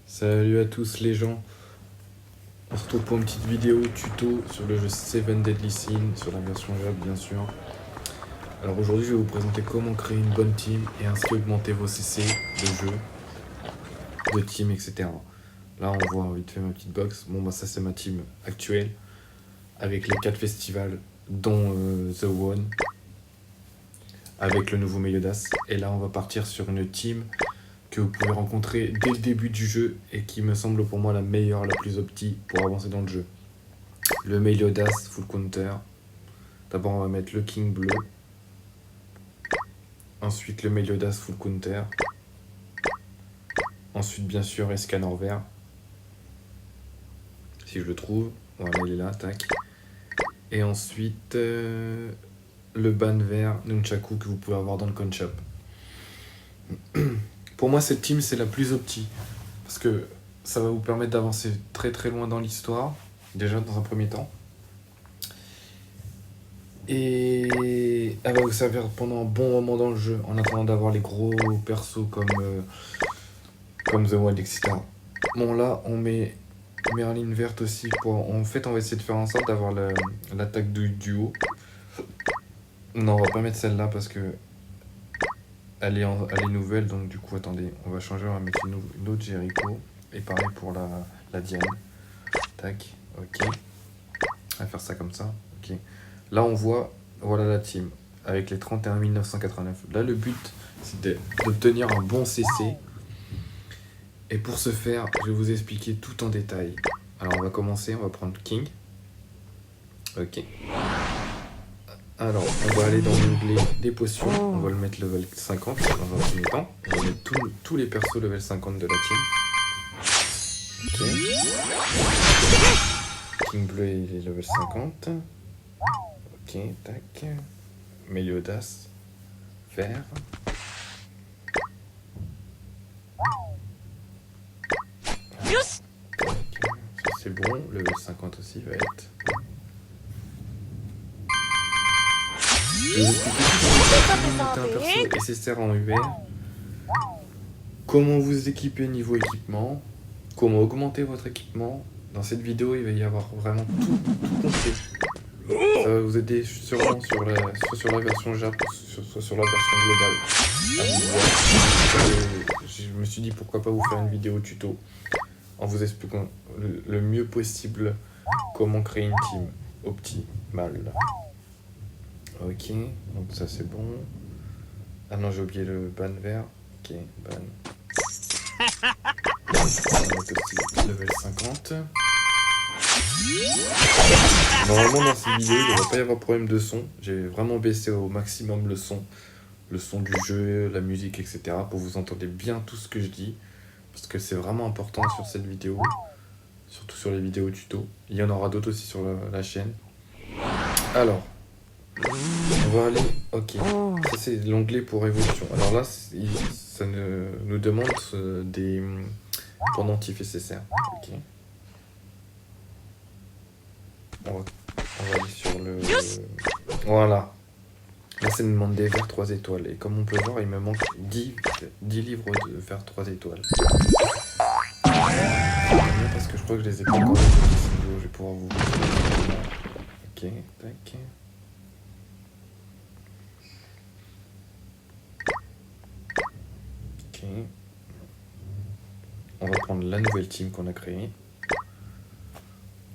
Salut à tous les gens, on se retrouve pour une petite vidéo tuto sur le jeu Seven Deadly Sins, sur la version Java bien sûr. Alors aujourd'hui je vais vous présenter comment créer une bonne team et ainsi augmenter vos CC de jeu, de team, etc. Là on voit vite fait ma petite box, bon bah ça c'est ma team actuelle, avec les 4 festivals dont The One, avec le nouveau Meliodas. Et là on va partir sur une team que vous pouvez rencontrer dès le début du jeu et qui me semble pour moi la meilleure, la plus opti pour avancer dans le jeu. Le Meliodas full counter. D'abord on va mettre le King bleu. Ensuite le Meliodas full counter. Ensuite bien sûr Escanor vert. Si je le trouve. Voilà, il est là, tac. Et ensuite le ban vert Nunchaku que vous pouvez avoir dans le coin shop. Pour moi, cette team, c'est la plus opti. Parce que ça va vous permettre d'avancer très très loin dans l'histoire. Déjà, dans un premier temps. Et elle va vous servir pendant un bon moment dans le jeu. En attendant d'avoir les gros persos comme The Wild, etc. Bon, là, on met Merlin verte aussi. En fait, on va essayer de faire en sorte d'avoir l'attaque du duo. Non, on va pas mettre celle-là parce que elle est nouvelle, donc du coup, attendez, on va changer, on va mettre une autre Jericho. Et pareil pour la Diane. Tac, ok. On va faire ça comme ça, ok. Là, on voit, voilà la team, avec les 31 989. Là, le but, c'est d'obtenir un bon CC. Et pour ce faire, je vais vous expliquer tout en détail. Alors, on va commencer, on va prendre King. Ok. Alors, on va aller dans l'onglet des potions, on va le mettre level 50 dans un premier temps. On va mettre tous les persos level 50 de la team. Ok. King bleu il est level 50. Ok, tac. Meliodas vert. Ça c'est bon, level 50 aussi va être. Je vais vous expliquer comment monter un perso SSR en UR, comment vous équiper niveau équipement, comment augmenter votre équipement. Dans cette vidéo, il va y avoir vraiment tout complet. Ça va vous aider sûrement soit sur la version Jap, soit sur la version globale. Je me suis dit pourquoi pas vous faire une vidéo tuto en vous expliquant le mieux possible comment créer une team optimale. Ok, donc ça c'est bon. Ah non, j'ai oublié le ban vert. Ok, ban. On va mettre aussi level 50. Normalement dans cette vidéo il ne devrait pas y avoir problème de son. J'ai vraiment baissé au maximum le son du jeu, la musique, etc. pour vous entendre bien tout ce que je dis. Parce que c'est vraiment important sur cette vidéo. Surtout sur les vidéos tuto. Il y en aura d'autres aussi sur la chaîne. Alors. On va aller, ok, ça c'est l'onglet pour évolution. Alors là, ça nous demande des pendentifs SSR. Ok. On va aller sur le... Voilà. Là, ça nous demande des verres 3 étoiles. Et comme on peut voir, il me manque 10 livres de verres 3 étoiles. Parce que je crois que je les ai pas encore. Je vais pouvoir vous... Ok, tac. On va prendre la nouvelle team qu'on a créée.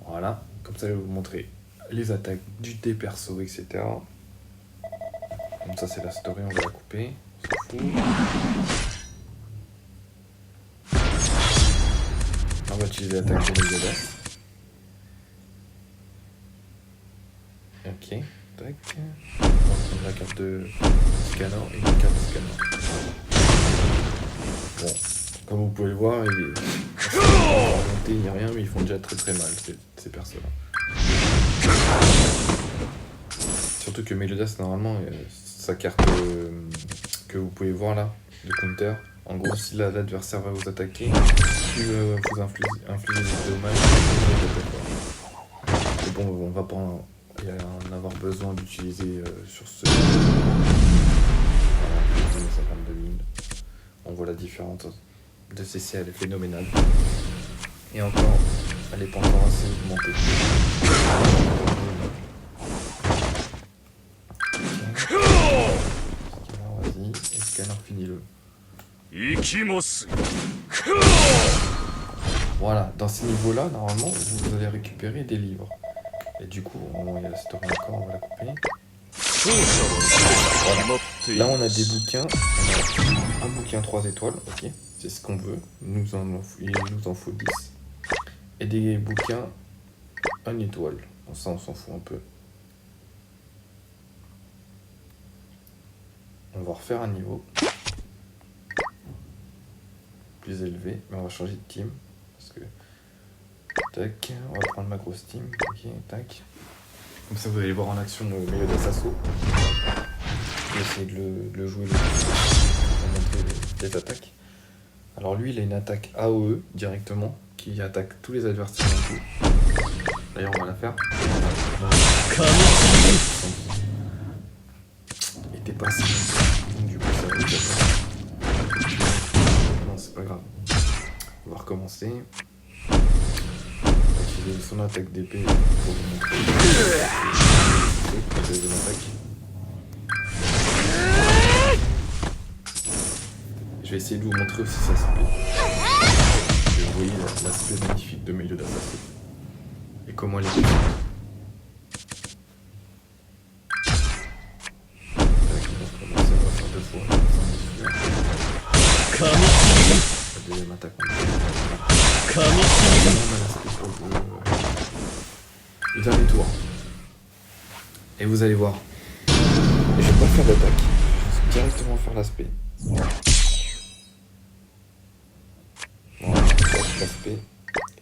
Voilà, comme ça je vais vous montrer les attaques des persos, etc. Comme ça c'est la story, on va la couper. On s'en fout. On va utiliser l'attaque de Meliodas. Ok, tac. On va prendre la carte de Scanor et une carte de Scanor. Bon. Comme vous pouvez le voir, il n'y a rien, mais ils font déjà très très mal, ces persos-là. Surtout que Meliodas, normalement, sa carte que vous pouvez voir là, de counter, en gros, si l'adversaire va vous attaquer, si vous infliger des dommages, c'est bon, on va pas et en avoir besoin d'utiliser sur ce... Voilà, 52 000. On voit la différence de CC, elle est phénoménale. Et encore, elle n'est pas encore assez augmentée. Vas-y, et scanner, finis-le. Voilà, dans ces niveaux-là, normalement, vous allez récupérer des livres. Et du coup, il y a la story encore, on va la couper. Voilà. Là, on a des bouquins. On a un bouquin 3 étoiles, ok. C'est ce qu'on veut. Il nous en faut 10. Et des bouquins 1 étoile. Bon, ça, on s'en fout un peu. On va refaire un niveau plus élevé, mais on va changer de team. Parce que... Tac, on va prendre ma grosse team. Ok, tac. Comme ça, vous allez voir en action le milieu d'Assasso. Je vais essayer de le jouer, pour montrer les attaques. Alors lui, il a une attaque AOE directement, qui attaque tous les adversaires d'un coup. D'ailleurs, on va la faire. Il était pas si bon. Du coup, ça va être... Non, c'est pas grave. On va recommencer. Utiliser son attaque d'épée pour vous montrer. La deuxième attaque. Je vais essayer de vous montrer aussi sa spé. Vous voyez l'aspect magnifique de milieu d'Assasso. Et comment elle est faite. On va recommencer, on va faire 2 fois. La deuxième attaque. On a l'aspect pour le dernier tour. Et vous allez voir. Et je vais pas faire d'attaque. Je vais directement faire l'aspect. Voilà, l'aspect.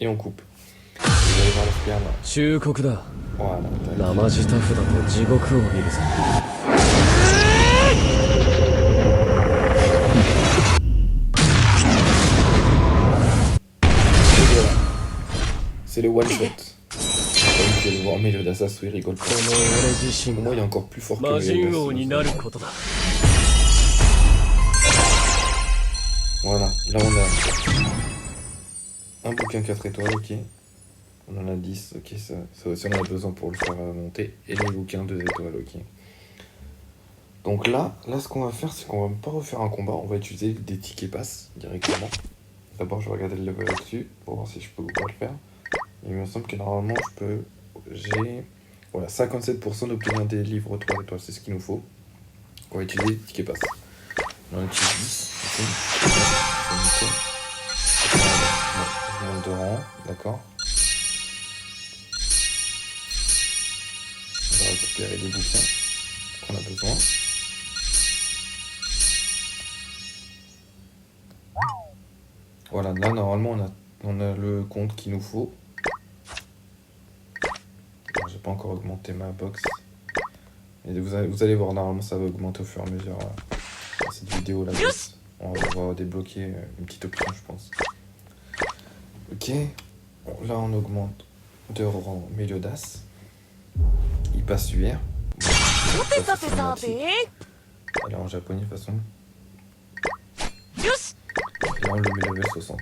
Et on coupe. Vous allez voir l'aspect en main. Voilà. C'est le one shot. Comme vous allez voir, milieu d'Assasso, il rigole pas. Pour moi, il est encore plus fort que le d'Assasso. Voilà, là on a un bouquin 4 étoiles, ok. On en a 10, ok, ça aussi on a besoin pour le faire monter. Et les bouquins 2 étoiles, ok. Donc là ce qu'on va faire, c'est qu'on va pas refaire un combat, on va utiliser des tickets pass directement. D'abord, je vais regarder le level là-dessus pour voir si je peux ou pas le faire. Il me semble que normalement, j'ai voilà, 57% d'obtenir des livres 3 étoiles, c'est ce qu'il nous faut. On va utiliser les tickets pass. On utilise 10, ok. Je monte de rang, d'accord. On va récupérer les bouquins qu'on a besoin. Voilà, là normalement on a le compte qu'il nous faut. J'ai pas encore augmenté ma box. Et vous allez voir, normalement ça va augmenter au fur et à mesure dans cette vidéo là. On va débloquer une petite option, je pense. Ok, bon, là on augmente de rang Meliodas. Il passe UR. Elle est en japonais de toute façon. Et là on le met level 60.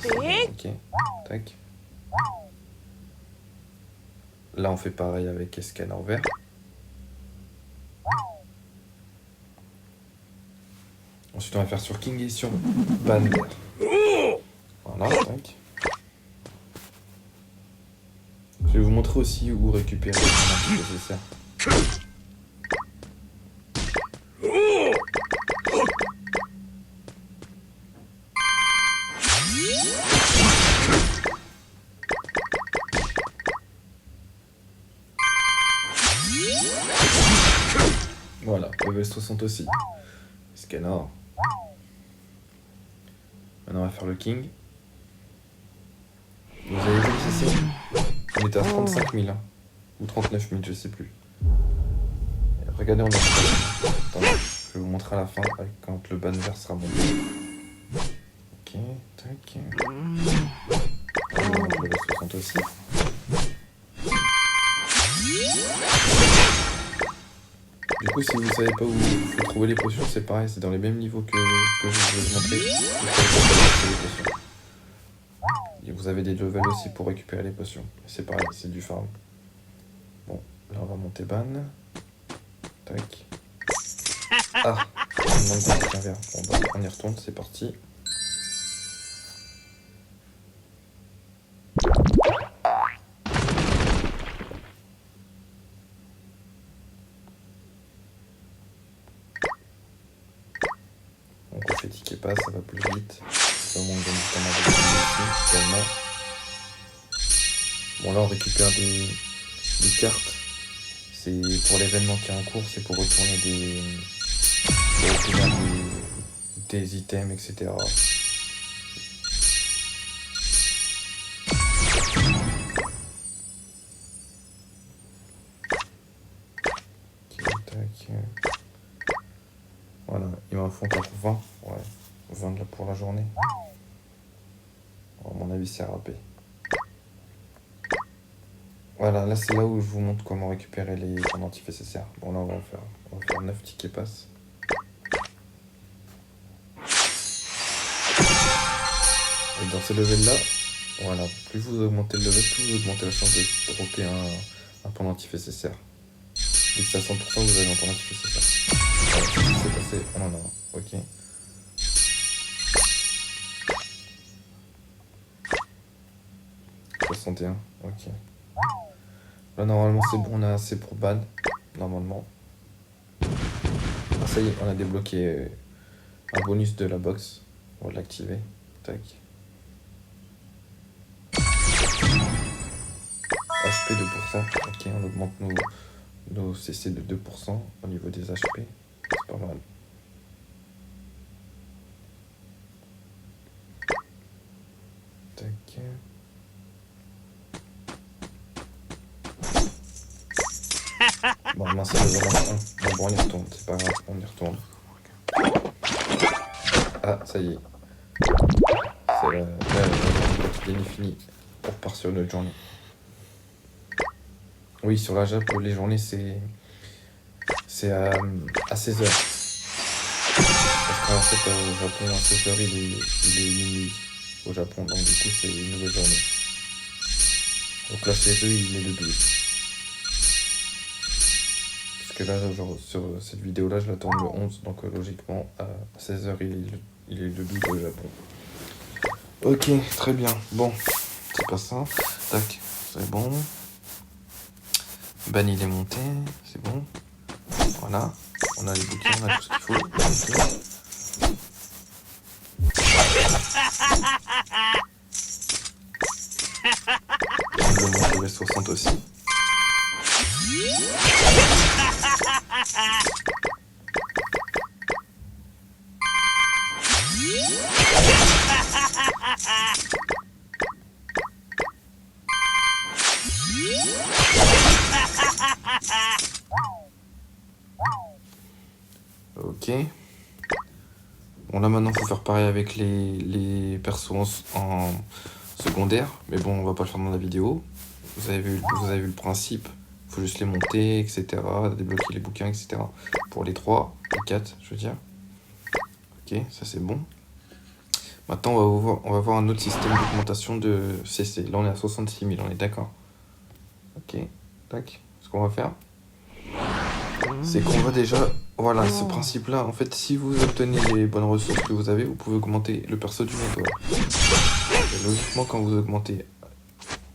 Ok, tac. Là on fait pareil avec scanner vert. Ensuite on va faire sur King et sur Ban vert. Voilà, tac. Je vais vous montrer aussi où récupérer les informations nécessaires. Voilà, level 60 aussi. Scanner. Maintenant on va faire le King. Vous avez vu ici, on était à 35 000 hein, ou 39 000, je sais plus. Et regardez, on est... Attendez. Je vais vous montrer à la fin quand le ban vert sera monté. Ok, tac. On va mettre le level 60 aussi. Du coup, si vous savez pas où vous pouvez trouver les potions, c'est pareil, c'est dans les mêmes niveaux que je vais vous montrer. Les potions. Et vous avez des levels aussi pour récupérer les potions. C'est pareil, c'est du farm. Bon, là on va monter ban. Tac. Ah, il manque un bouquin vert. Bon bah on y retourne, c'est parti. Donc on fait ticket pass, ça va plus vite. Ça manque de bouquin ici également. Bon là on récupère des cartes. C'est pour l'événement qui est en cours, c'est pour retourner des items, etc. Voilà, il m'en faut encore 20. Ouais, 20 là pour la journée. À mon avis, c'est râpé. Voilà, là c'est là où je vous montre comment récupérer les pendentifs nécessaires. Bon là on va faire 9 tickets pass. Et dans ces levels là, voilà, plus vous augmentez le level, plus vous augmentez la chance de dropper un pendentif nécessaire. Dès que c'est à 100%, vous avez un pendentif nécessaire. Voilà, ce qui s'est passé, on en a un, ok. « 61, ok. Là normalement c'est bon, on a assez pour ban, normalement. Ah, ça y est, on a débloqué un bonus de la box. On va l'activer. Tac. HP 2%. Ok, on augmente nos CC de 2% au niveau des HP. C'est pas mal. Tac. Bon, mince, ça nous en manque un. Bon, on y retourne, c'est pas grave, on y retourne. Ah, ça y est. C'est la quotidienne est finie. On repart sur notre journée. Oui, sur la Jap, les journées, c'est à 16h. Parce qu'en fait, au Japon, à 16h, il est minuit au Japon. Donc, du coup, c'est une nouvelle journée. Donc là, chez eux, il est le 12. Parce que là, genre, sur cette vidéo-là, je la tourne le 11. Donc, logiquement, à 16h, il est le 12 au Japon. Ok, très bien. Bon, c'est pas ça. Tac, c'est bon. Ban, il est monté. C'est bon. Voilà. On a les bouquins, on a tout ce qu'il faut. Je vais monter le 60 aussi. Ok. Bon là maintenant faut faire pareil avec les persos en secondaire. Mais bon on va pas le faire dans la vidéo. Vous avez vu le principe. Faut juste les monter, etc. Débloquer les bouquins, etc. Pour les 3, les 4 je veux dire. Ok, ça c'est bon. Maintenant on va voir un autre système d'augmentation de CC. Là on est à 66 000, on est d'accord. Ok, tac. Ce qu'on va faire, c'est qu'on va déjà... Voilà, ce principe-là, en fait, si vous obtenez les bonnes ressources que vous avez, vous pouvez augmenter le perso du nettoy. Et logiquement, quand vous augmentez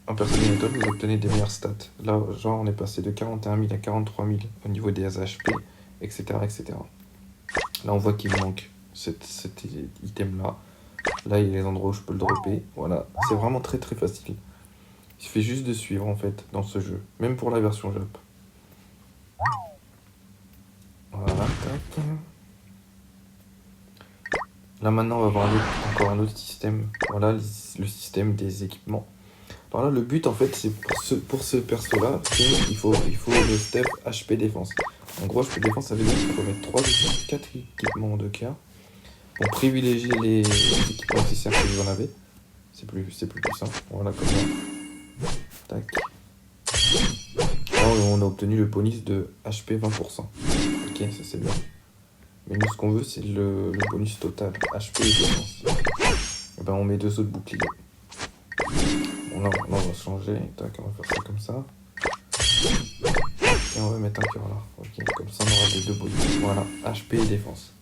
un perso du nettoy, vous obtenez des meilleures stats. Là, genre, on est passé de 41 000 à 43 000 au niveau des HP, etc., etc. Là, on voit qu'il manque cet item-là. Là, il y a les endroits où je peux le dropper. Voilà, c'est vraiment très très facile. Il suffit juste de suivre, en fait, dans ce jeu. Même pour la version Jap. Voilà, tac. Là maintenant on va voir encore un autre système. Voilà le système des équipements. Alors là le but en fait c'est pour ce perso là, il faut le step HP défense. En gros, HP défense, ça veut dire qu'il faut mettre 4 équipements de cœur. On privilégie les équipements nécessaires que vous en avez. C'est plus puissant. Voilà, comme ça. Tac. Alors, on a obtenu le bonus de HP 20%. Ok, ça c'est bien. Mais nous, ce qu'on veut, c'est le bonus total. HP et défense. Et ben, on met 2 autres boucliers. Bon, là, on va changer. Tac, on va faire ça comme ça. Et on va mettre un cœur là. Ok, comme ça, on aura les 2 bonus. Voilà, HP et défense.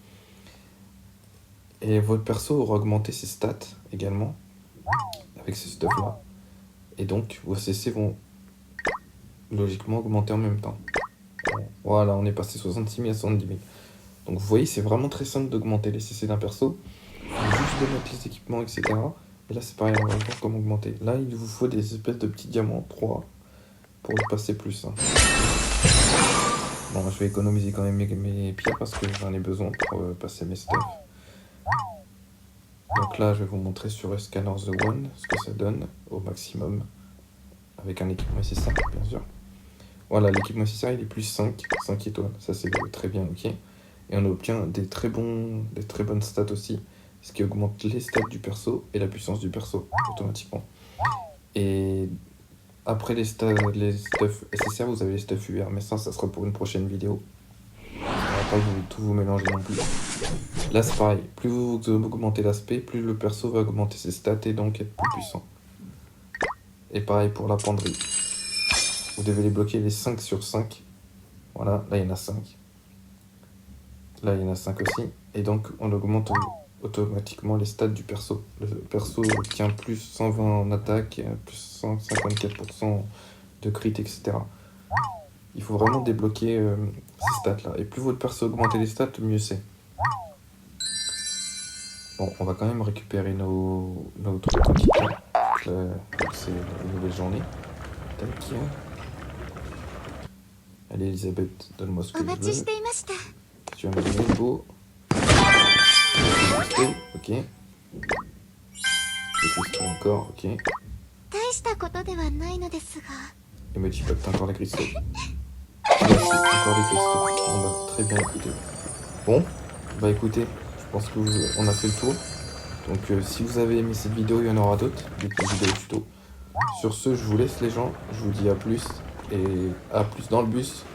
Et votre perso aura augmenté ses stats également. Avec ce stuff là. Et donc, vos CC vont logiquement augmenter en même temps. Voilà, on est passé 66 000 à 70 000. Donc vous voyez, c'est vraiment très simple d'augmenter les CC d'un perso. Il faut juste de mettre les équipements, etc. Et là, c'est pareil, on va voir comment augmenter. Là, il vous faut des espèces de petits diamants, 3, pour le passer plus. Hein. Bon, je vais économiser quand même mes pierres parce que j'en ai besoin pour passer mes stuff. Donc là, je vais vous montrer sur Scanner The One ce que ça donne au maximum. Avec un équipement nécessaire, bien sûr. Voilà, l'équipement nécessaire, il est plus 5 étoiles. Ça, c'est très bien, ok. Et on obtient des très bonnes stats aussi. Ce qui augmente les stats du perso et la puissance du perso, automatiquement. Et après les stuff SSR, vous avez les stuff UR. Mais ça sera pour une prochaine vidéo. On va pas tout vous mélanger non plus. Là, c'est pareil. Plus vous augmentez l'aspect, plus le perso va augmenter ses stats et donc être plus puissant. Et pareil pour la penderie. Vous devez les bloquer les 5 sur 5. Voilà, là il y en a 5. Là il y en a 5 aussi. Et donc on augmente automatiquement les stats du perso. Le perso obtient plus 120 en attaque, plus 154% de crit, etc. Il faut vraiment débloquer ces stats là. Et plus votre perso augmente les stats, mieux c'est. Bon, on va quand même récupérer nos trucs quotidiens. C'est une nouvelle journée. Tac. Allez Elisabeth, donne-moi ce que je veux. Tu vas me donner beau. Ok. Des cristaux encore, ok. Et me dis pas que t'as encore les cristaux. Merci, encore des cristaux. On va très bien écouter. Bon, bah écoutez, je pense que on a fait le tour. Donc si vous avez aimé cette vidéo, il y en aura d'autres, des petites vidéos tuto. Sur ce, je vous laisse les gens, je vous dis à plus et à plus dans le bus.